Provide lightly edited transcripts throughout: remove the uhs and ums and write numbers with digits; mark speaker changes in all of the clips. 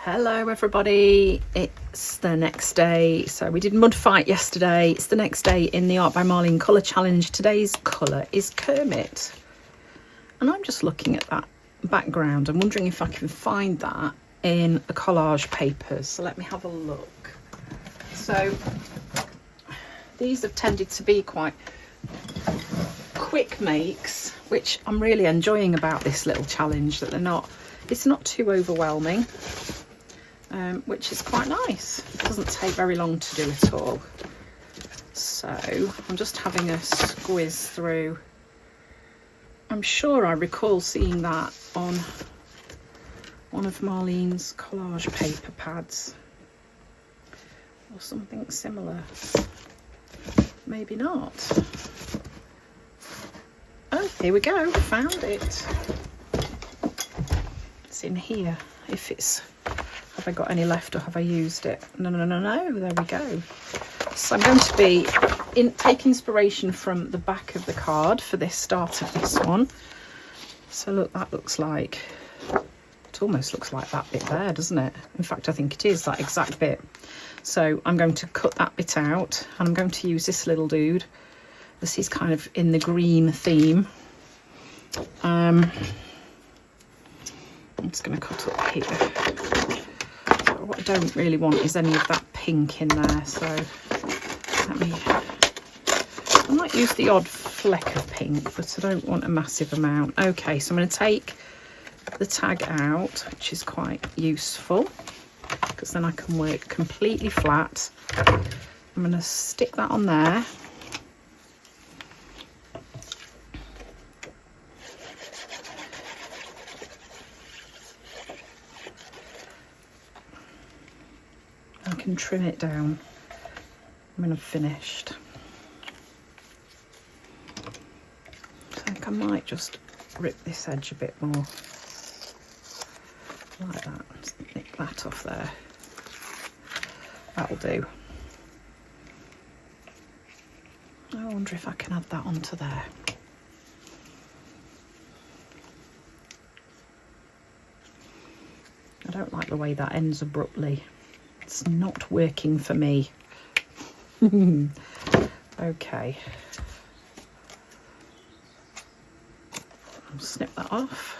Speaker 1: Hello everybody, it's the next day. So we did mud fight yesterday. It's the next day in the Art by Marlene colour challenge. Today's colour is Kermit, and I'm just looking at that background. I'm wondering if I can find that in the collage papers. So let me have a look. So these have tended to be quite quick makes, which I'm really enjoying about this little challenge, that it's not too overwhelming. Which is quite nice. It doesn't take very long to do at all. So I'm just having a squiz through. I'm sure I recall seeing that on one of Marlene's collage paper pads or something similar. Maybe not. Oh, here we go, found it. It's in here. Have I got any left or have I used it? No, there we go. So I'm going to be take inspiration from the back of the card for this start of this one. So look, that looks like, it almost looks like that bit there, doesn't it? In fact, I think it is that exact bit. So I'm going to cut that bit out and I'm going to use this little dude. This is kind of in the green theme. I'm just going to cut up here. What I don't really want is any of that pink in there, so I might use the odd fleck of pink, but I don't want a massive amount. Okay, so I'm going to take the tag out, which is quite useful because then I can work completely flat. I'm going to stick that on there. I can trim it down when I've finished. I think I might just rip this edge a bit more, like that. Just nick that off there. That'll do. I wonder if I can add that onto there. I don't like the way that ends abruptly. It's not working for me. Okay. I'll snip that off.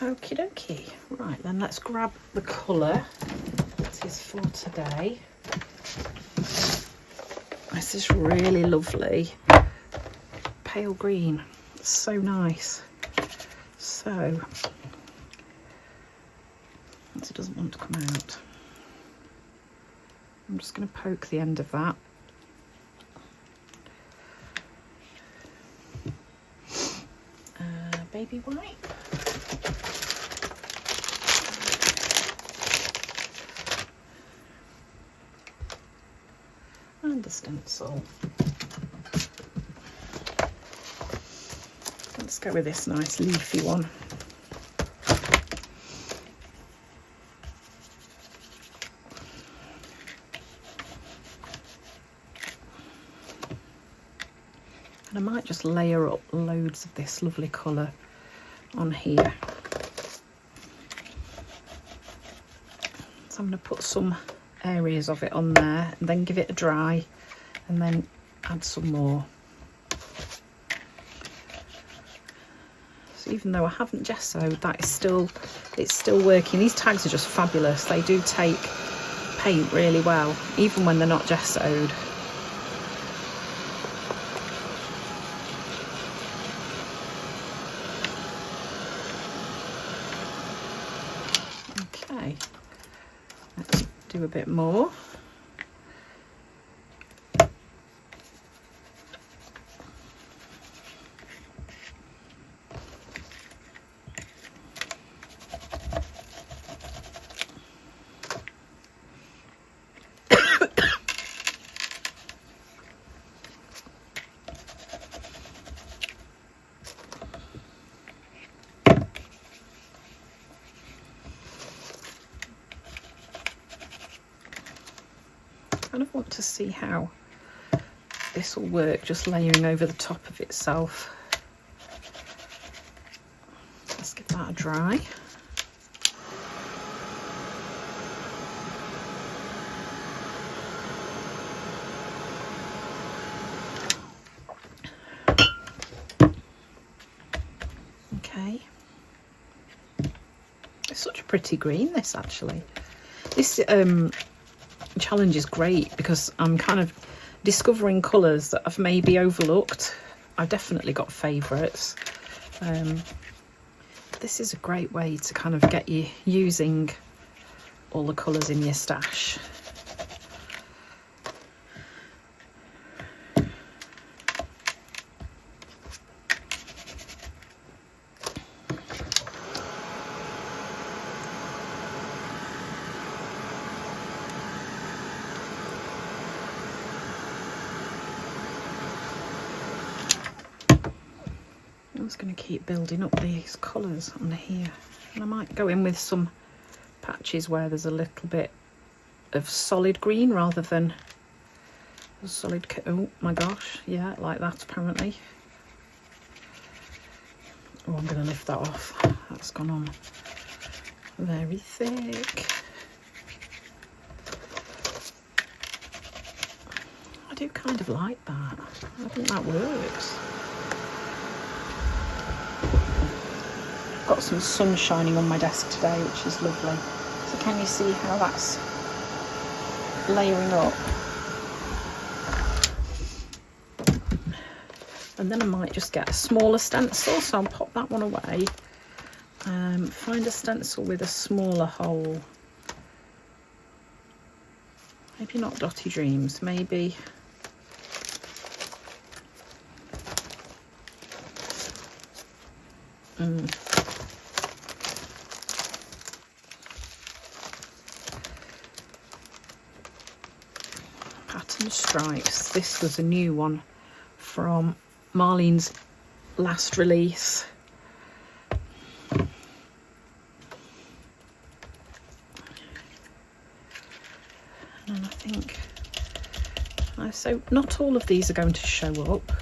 Speaker 1: Okie dokie. Right, then let's grab the colour that is for today. This is really lovely pale green. It's so nice. So it doesn't want to come out. I'm just going to poke the end of that. Baby wipe. And a stencil. Let's go with this nice leafy one. And I might just layer up loads of this lovely colour on here. So I'm going to put some areas of it on there and then give it a dry and then add some more. So even though I haven't gessoed, it's still working. These tags are just fabulous. They do take paint really well, even when they're not gessoed. Okay, let's do a bit more. kind of want to see how this will work, just layering over the top of itself. Let's give that a dry. Okay. It's such a pretty green, this actually. This challenge is great because I'm kind of discovering colours that I've maybe overlooked. I've definitely got favourites. This is a great way to kind of get you using all the colours in your stash. I'm just going to keep building up these colours on here, and I might go in with some patches where there's a little bit of solid green rather than a solid, oh my gosh, yeah, like that apparently. Oh, I'm going to lift that off, that's gone on very thick. I do kind of like that, I think that works. Got some sun shining on my desk today, which is lovely. So can you see how that's layering up? And then I might just get a smaller stencil, so I'll pop that one away. Find a stencil with a smaller hole. Maybe not Dotty Dreams, maybe Pattern Stripes. This was a new one from Marlene's last release. And I think, so not all of these are going to show up,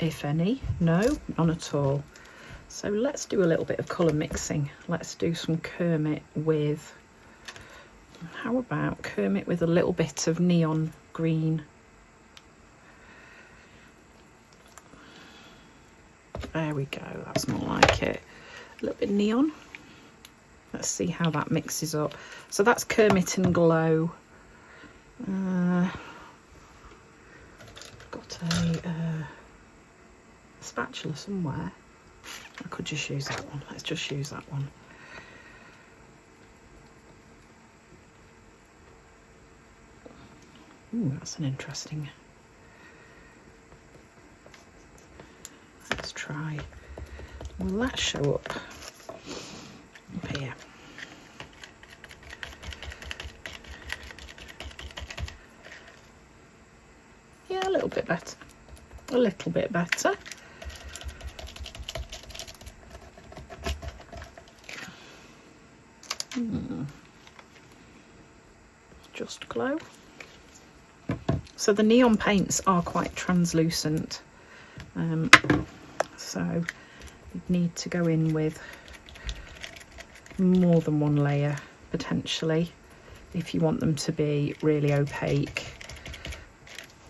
Speaker 1: if any. No, none at all. So let's do a little bit of colour mixing. Let's do some Kermit with, how about Kermit with a little bit of neon green. There we go, that's more like it. A little bit neon. Let's see how that mixes up. So that's Kermit and Glow. Got a spatula somewhere. I could just use that one. Let's just use that one. Ooh, that's an interesting. Let's try. Will that show up here? Yeah, a little bit better. A little bit better. Just Glow. So the neon paints are quite translucent, so you need to go in with more than one layer potentially if you want them to be really opaque.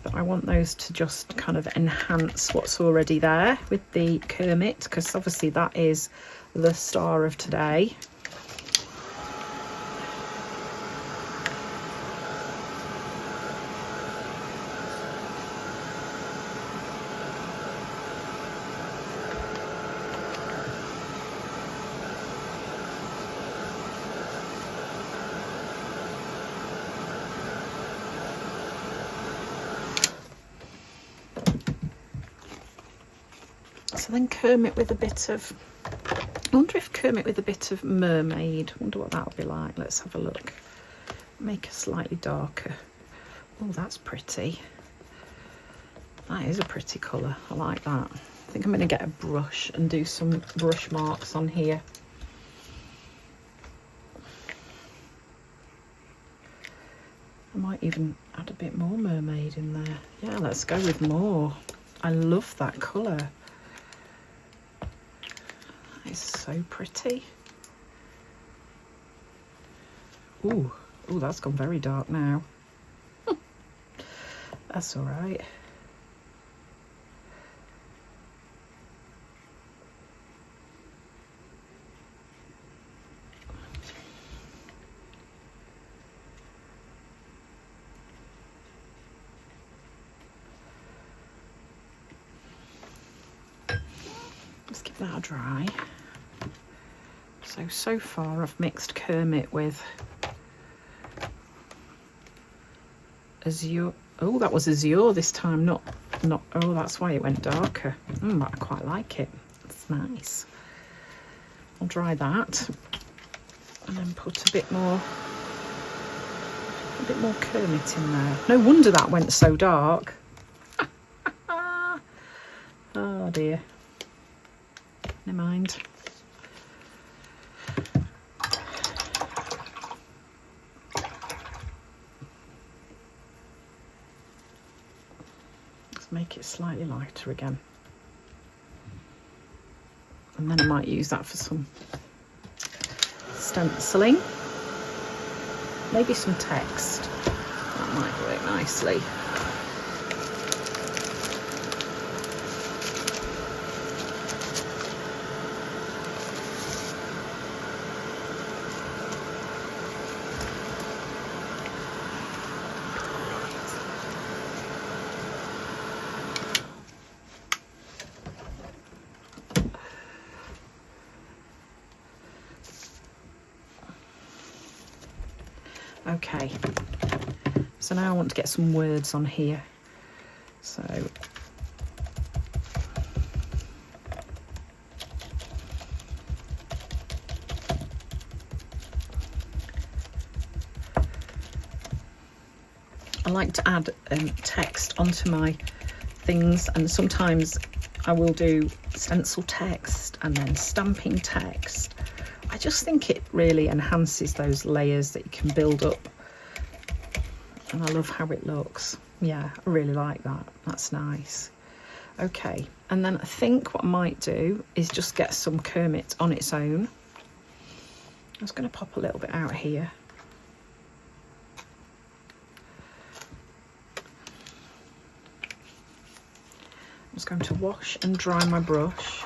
Speaker 1: But I want those to just kind of enhance what's already there with the Kermit, because obviously that is the star of today. So then Kermit with a bit of, I wonder if Kermit with a bit of Mermaid, I wonder what that'll be like. Let's have a look. Make it slightly darker. Oh, that's pretty. That is a pretty colour. I like that. I think I'm going to get a brush and do some brush marks on here. I might might even add a bit more mermaid in there. Yeah, let's go with more. I love that colour. It's so pretty. Ooh, ooh, that's gone very dark now. That's all right. Let's give that a dry. So far I've mixed Kermit with Azure. Oh, that was Azure this time, not, oh, that's why it went darker. I quite like it. It's nice. I'll dry that and then put a bit more Kermit in there. No wonder that went so dark. Oh dear. Never mind. Let's make it slightly lighter again. And then I might use that for some stenciling. Maybe some text. That might work nicely. Okay, so now I want to get some words on here. So I like to add text onto my things, and sometimes I will do stencil text and then stamping text. I just think it really enhances those layers that you can build up, and I love how it looks. Yeah, I really like that. That's nice. Okay, and then I think what I might do is just get some Kermit on its own. I was going to pop a little bit out here. I'm just going to wash and dry my brush.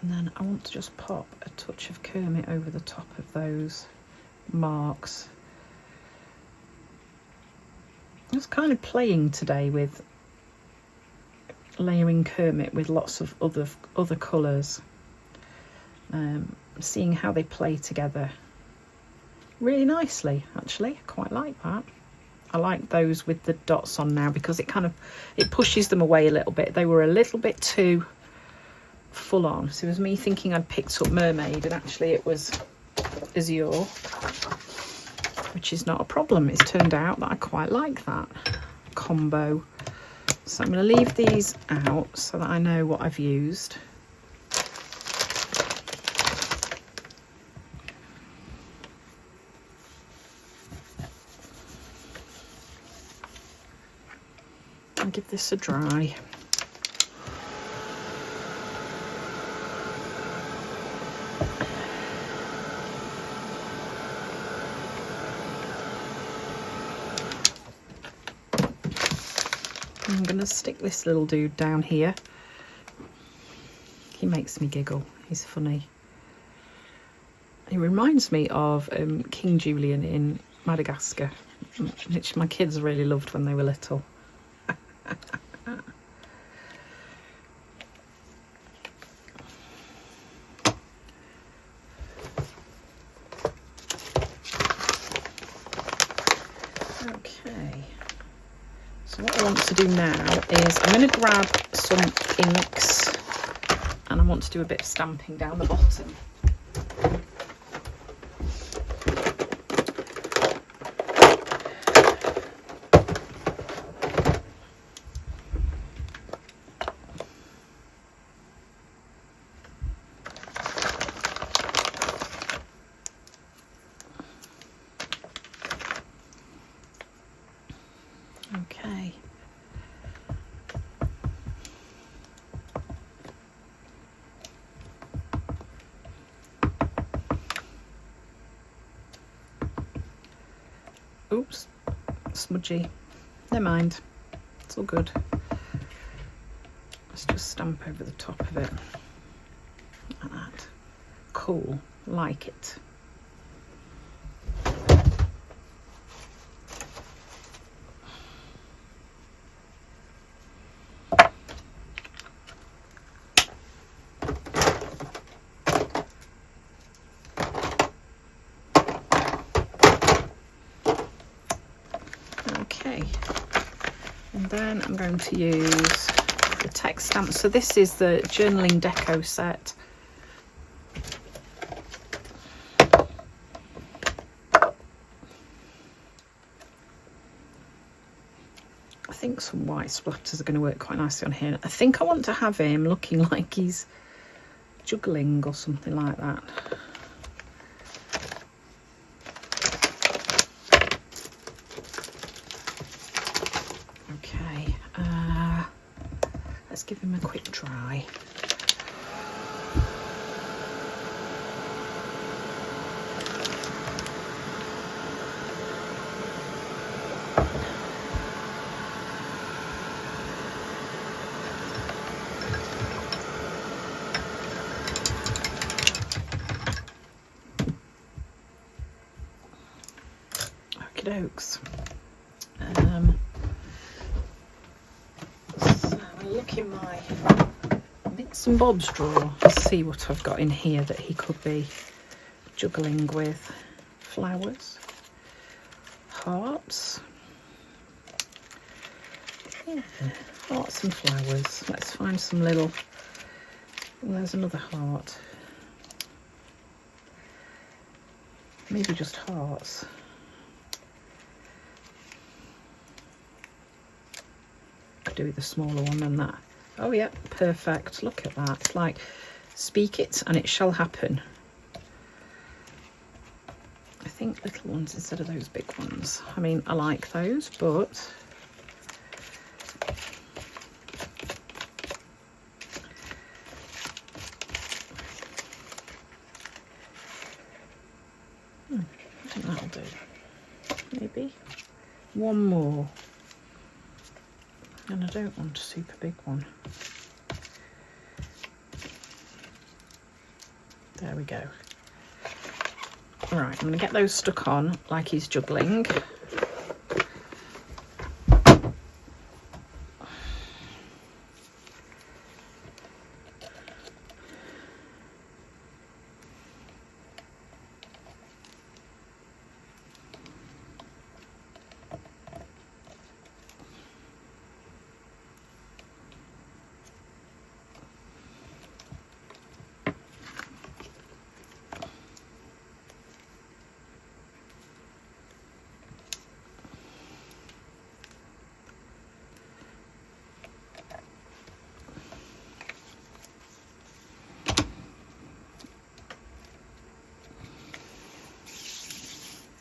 Speaker 1: And then I want to just pop a touch of Kermit over the top of those marks. I was kind of playing today with layering Kermit with lots of other colours, seeing how they play together really nicely. Actually, I quite like that. I like those with the dots on now because it pushes them away a little bit. They were a little bit too full on. So it was me thinking I'd picked up Mermaid, and actually it was Azure, which is not a problem. It's turned out that I quite like that combo. So I'm going to leave these out so that I know what I've used. I'll give this a dry. I'm going to stick this little dude down here. He makes me giggle. He's funny. He reminds me of King Julian in Madagascar, which my kids really loved when they were little. To do now is I'm going to grab some inks, and I want to do a bit of stamping down the bottom. Oops, smudgy. Never mind, it's all good. Let's just stamp over the top of it like that. Cool, like it. And then I'm going to use the text stamp. So this is the journaling deco set. I think some white splatters are going to work quite nicely on here. I think I want to have him looking like he's juggling or something like that. Let's give him a quick dry. Okie dokes. Look in my bits and bobs drawer to see what I've got in here that he could be juggling with. Flowers, hearts, yeah, hearts and flowers. Let's find some little, there's another heart, maybe just hearts. Do the smaller one than that. Oh yeah, perfect. Look at that. It's like, speak it and it shall happen. I think little ones instead of those big ones. I mean, I like those, but I think that'll do. Maybe one more. And I don't want a super big one. There we go. All right, I'm going to get those stuck on like he's juggling.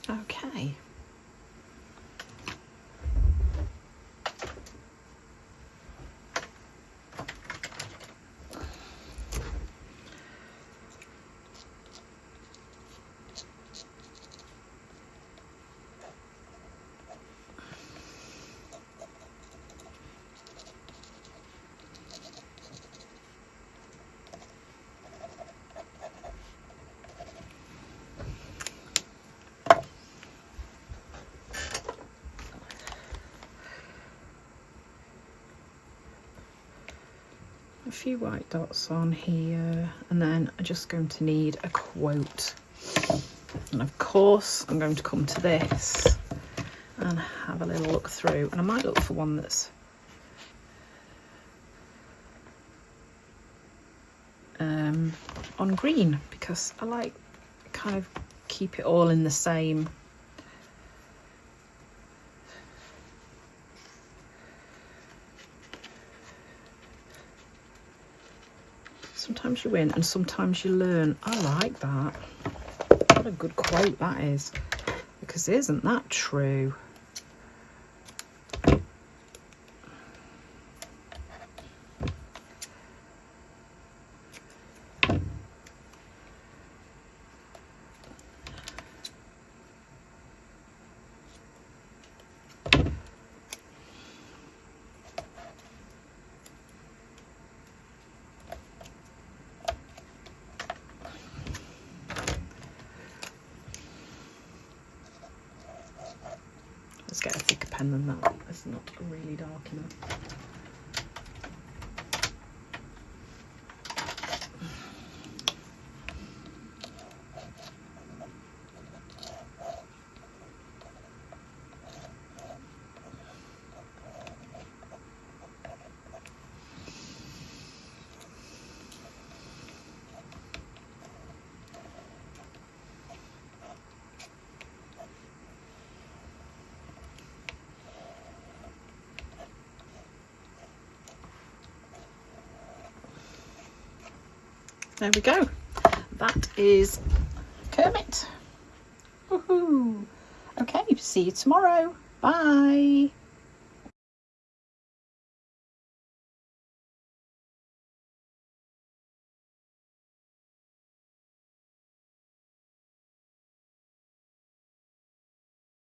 Speaker 1: Okay. A few white dots on here, and then I'm just going to need a quote. And of course, I'm going to come to this and have a little look through, and I might look for one that's on green, because I like kind of keep it all in the same. Sometimes you win and sometimes you learn. I like that. What a good quote that is, because isn't that true? Let's get a thicker pen than that. It's not really dark enough. There we go. That is Kermit. Woohoo! Okay, see you tomorrow. Bye.